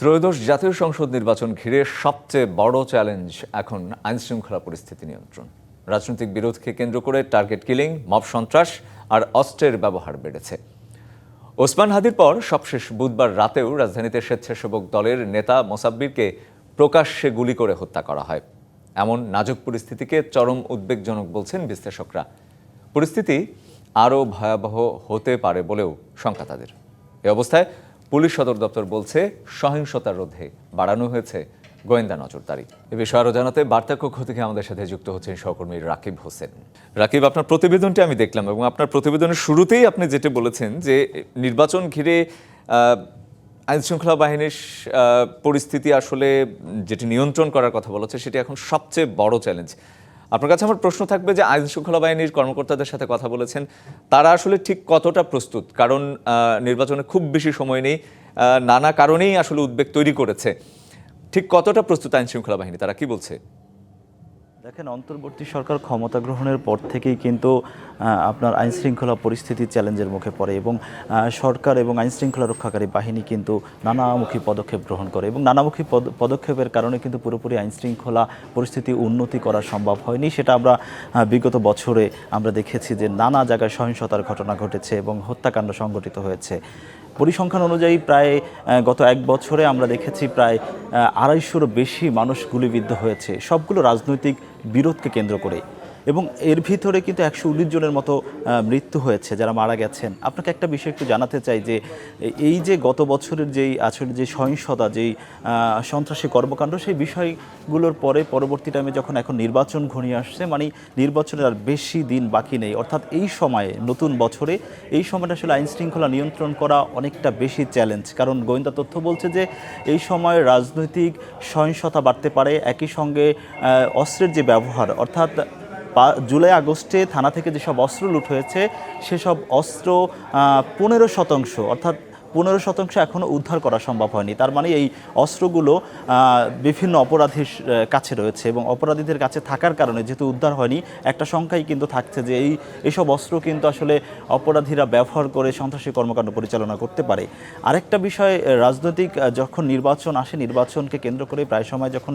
ত্রয়োদশ জাতীয় সংসদ নির্বাচন ঘিরে সবচেয়ে বড় চ্যালেঞ্জ এখন আইনশৃঙ্খলা পরিস্থিতি নিয়ন্ত্রণ। রাজনৈতিক বিরোধকে কেন্দ্র করে টার্গেট কিলিং, মব সন্ত্রাস আর অস্ত্রের ব্যবহার বেড়েছে। ওসমান হাদির পর সবশেষ বুধবার রাতেও রাজধানীতে স্বেচ্ছাসেবক দলের নেতা মোসাব্বিরকে প্রকাশ্যে গুলি করে হত্যা করা হয়। এমন নাজুক পরিস্থিতিকে চরম উদ্বেগজনক বলছেন বিশ্লেষকরা। পরিস্থিতি আরও ভয়াবহ হতে পারে বলেও শঙ্কা তাদের। এ অবস্থায় পুলিশ সদর দপ্তর বলছে সহিংসতা রোধে বাড়ানো হয়েছে গোয়েন্দা নজরদারি। এ বিষয়ে আরও জানাতে বার্তা কক্ষ থেকে আমাদের সাথে যুক্ত হচ্ছেন সহকর্মী রাকিব হোসেন। রাকিব, আপনার প্রতিবেদনটি আমি দেখলাম এবং আপনার প্রতিবেদনের শুরুতেই আপনি যেটি বলেছেন যে নির্বাচন ঘিরে আইনশৃঙ্খলা বাহিনীর পরিস্থিতি আসলে যেটি নিয়ন্ত্রণ করার কথা বলেছে সেটি এখন সবচেয়ে বড় চ্যালেঞ্জ। আপনার কাছে আমার প্রশ্ন থাকবে যে আইনশৃঙ্খলা বাহিনীর কর্মকর্তাদের সাথে কথা বলেছেন, তারা আসলে ঠিক কতটা প্রস্তুত? কারণ নির্বাচনে খুব বেশি সময় নেই, নানা কারণেই আসলে উদ্বেগ তৈরি করেছে। ঠিক কতটা প্রস্তুত আইনশৃঙ্খলা বাহিনী, তারা কি বলছে? দেখেন, অন্তর্বর্তী সরকার ক্ষমতা গ্রহণের পর থেকেই কিন্তু আপনার আইনশৃঙ্খলা পরিস্থিতি চ্যালেঞ্জের মুখে পড়ে এবং সরকার এবং আইনশৃঙ্খলা রক্ষাকারী বাহিনী কিন্তু নানামুখী পদক্ষেপ গ্রহণ করে এবং নানামুখী পদক্ষেপের কারণে কিন্তু পুরোপুরি আইনশৃঙ্খলা পরিস্থিতি উন্নতি করা সম্ভব হয়নি। সেটা আমরা বিগত বছরে আমরা দেখেছি যে নানা জায়গায় সহিংসতার ঘটনা ঘটেছে এবং হত্যাকাণ্ড সংঘটিত হয়েছে। পরিসংখ্যান অনুযায়ী প্রায় গত এক বছরে আমরা দেখেছি প্রায় 250-রও বেশি মানুষ গুলিবিদ্ধ হয়েছে, সবগুলো রাজনৈতিক বিরোধকে কেন্দ্র করে। এবং এর ভিতরে কিন্তু 119 জনের মতো মৃত্যু হয়েছে, যারা মারা গেছেন। আপনাকে একটা বিষয় একটু জানাতে চাই যে এই যে গত বছরের যেই আসলে যে সহিংসতা, যেই সন্ত্রাসী কর্মকাণ্ড, সেই বিষয়গুলোর পরে পরবর্তী টাইমে যখন এখন নির্বাচন ঘনিয়ে আসছে, মানে নির্বাচনের আর বেশি দিন বাকি নেই, অর্থাৎ এই সময়ে নতুন বছরে এই সময়টা আসলে আইনশৃঙ্খলা নিয়ন্ত্রণ করা অনেকটা বেশি চ্যালেঞ্জ। কারণ গোয়েন্দা তথ্য বলছে যে এই সময় রাজনৈতিক সহিংসতা বাড়তে পারে, একই সঙ্গে অস্ত্রের যে ব্যবহার, অর্থাৎ জুলাই আগস্টে থানা থেকে যেসব অস্ত্র লুট হয়েছে সেসব অস্ত্র 15% অর্থাৎ 15% এখনও উদ্ধার করা সম্ভব হয়নি। তার মানে এই অস্ত্রগুলো বিভিন্ন অপরাধীর কাছে রয়েছে এবং অপরাধীদের কাছে থাকার কারণে যেহেতু উদ্ধার হয়নি, একটা সংখ্যাই কিন্তু থাকছে যে এইসব অস্ত্র কিন্তু আসলে অপরাধীরা ব্যবহার করে সন্ত্রাসী কর্মকাণ্ড পরিচালনা করতে পারে। আরেকটা বিষয়, রাজনৈতিক যখন নির্বাচন আসে, নির্বাচনকে কেন্দ্র করে প্রায় সময় যখন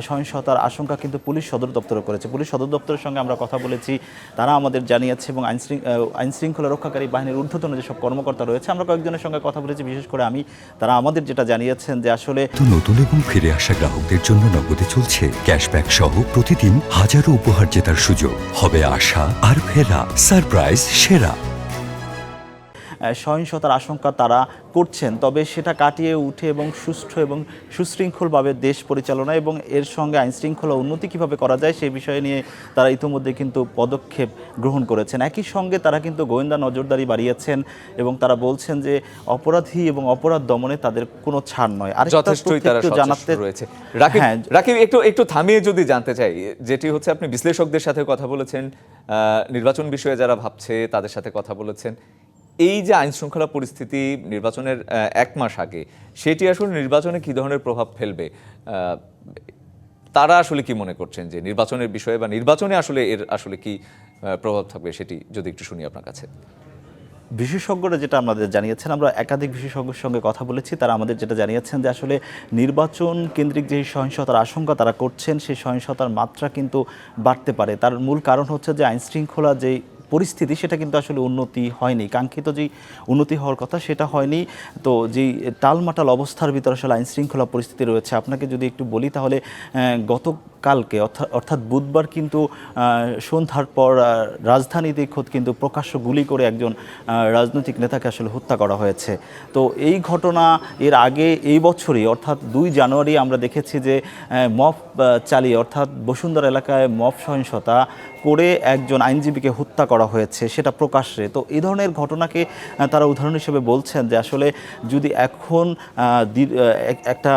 সহিংসতার আশঙ্কা কিন্তু পুলিশ সদর দপ্তরও করেছে। পুলিশ সদর দপ্তরের সঙ্গে আমরা কথা বলেছি, তারা আমাদের জানিয়েছে এবং আইনশৃঙ্খলা রক্ষাকারী বাহিনীর ঊর্ধ্বতন যেসব কর্মকর্তা রয়েছে, আমরা কয়েকজনের সঙ্গে কথা বলেছি, বিশেষ করে আমি, তারা আমাদের যেটা জানিয়েছেন যে আসলে নতুন এবং ফিরে আসা গ্রাহকদের জন্য নগদে চলছে ক্যাশব্যাক সহ প্রতিদিন হাজারো উপহার জেতার সুযোগ। হবে আশা আর ফেরা সারপ্রাইজ সেরা। সহিংসতার আশঙ্কা তারা করছেন, তবে সেটা কাটিয়ে উঠে এবং সুষ্ঠু এবং সুশৃঙ্খলভাবে দেশ পরিচালনা এবং এর সঙ্গে আইনশৃঙ্খলা উন্নতি কীভাবে করা যায় সেই বিষয় নিয়ে তারা ইতিমধ্যে কিন্তু পদক্ষেপ গ্রহণ করেছেন। একই সঙ্গে তারা কিন্তু গোয়েন্দা নজরদারি বাড়িয়েছেন এবং তারা বলছেন যে অপরাধী এবং অপরাধ দমনে তাদের কোনো ছাড় নয়। আর জানাতে রয়েছে রাকিব, একটু থামিয়ে যদি জানতে চাই, যেটি হচ্ছে আপনি বিশ্লেষকদের সাথে কথা বলেছেন, নির্বাচন বিষয়ে যারা ভাবছে তাদের সাথে কথা বলেছেন, এই যে আইনশৃঙ্খলা পরিস্থিতি নির্বাচনের 1 মাস আগে, সেটি আসলে নির্বাচনে কী ধরনের প্রভাব ফেলবে? তারা আসলে কি মনে করছেন যে নির্বাচনের বিষয়ে বা নির্বাচনে আসলে এর আসলে কি প্রভাব থাকবে, সেটি যদি একটু শুনি আপনার কাছে। বিশেষজ্ঞরা যেটা আমাদের জানিয়েছেন, আমরা একাধিক বিশেষজ্ঞের সঙ্গে কথা বলেছি, তারা আমাদের যেটা জানিয়েছেন যে আসলে নির্বাচন কেন্দ্রিক যে সহিংসতার আশঙ্কা তারা করছেন, সেই সহিংসতার মাত্রা কিন্তু বাড়তে পারে। তার মূল কারণ হচ্ছে যে আইনশৃঙ্খলা যেই পরিস্থিতি সেটা কিন্তু আসলে উন্নতি হয়নি, কাঙ্ক্ষিত যেই উন্নতি হওয়ার কথা সেটা হয়নি। তো যেই টালমাটাল অবস্থার ভিতরে আসলে আইনশৃঙ্খলা পরিস্থিতি রয়েছে, আপনাকে যদি একটু বলি তাহলে গতকালকে অর্থাৎ বুধবার কিন্তু সন্ধ্যার পর রাজধানীতে খোদ কিন্তু প্রকাশ্য গুলি করে একজন রাজনৈতিক নেতাকে আসলে হত্যা করা হয়েছে। তো এই ঘটনা এর আগে এই বছরই অর্থাৎ 2 জানুয়ারি আমরা দেখেছি যে মব চালিয়ে অর্থাৎ বসুন্ধরা এলাকায় মব সহিংসতা করে একজন আইনজীবীকে হত্যা করা হয়েছে, সেটা প্রকাশ্যে। তো এই ধরনের ঘটনাকে তারা উদাহরণ হিসেবে বলছেন যে আসলে যদি এখন একটা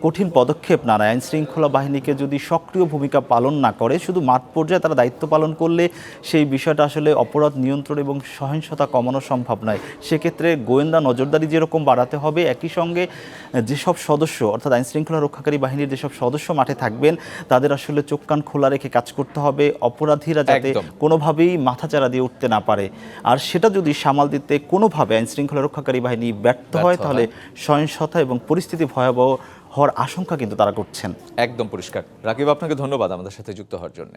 কঠিন পদক্ষেপ না নেয়, আইন শৃঙ্খলা বাহিনীকে যদি সক্রিয় ভূমিকা পালন না করে, শুধু মাঠ পর্যায়ে তারা দায়িত্ব পালন করলে সেই বিষয়টা আসলে অপরাধ নিয়ন্ত্রণ এবং সহিংসতা কমানো সম্ভব নয়। সেক্ষেত্রে গোয়েন্দা নজরদারি যেরকম বাড়াতে হবে, একই সঙ্গে যেসব সদস্য অর্থাৎ আইন শৃঙ্খলা রক্ষাকারী বাহিনীর যেসব সদস্য মাঠে থাকবেন তাদের আসলে চোখ কান খোলা রেখে কাজ করতে হবে, অপরাধীরা যাতে একদম। কোনোভাবেই মাথাচাড়া দিয়ে উঠতে না পারে। আর সেটা যদি সামাল দিতে কোনোভাবে আইন শৃঙ্খলা রক্ষাকারী বাহিনী ব্যর্থ হয়, তাহলে সহিংসতা এবং পরিস্থিতি ভয়াবহ হওয়ার আশঙ্কা কিন্তু তারা করছেন। একদম পরিষ্কার। রাকিব, আপনাকে ধন্যবাদ আমাদের সাথে যুক্ত হওয়ার জন্য।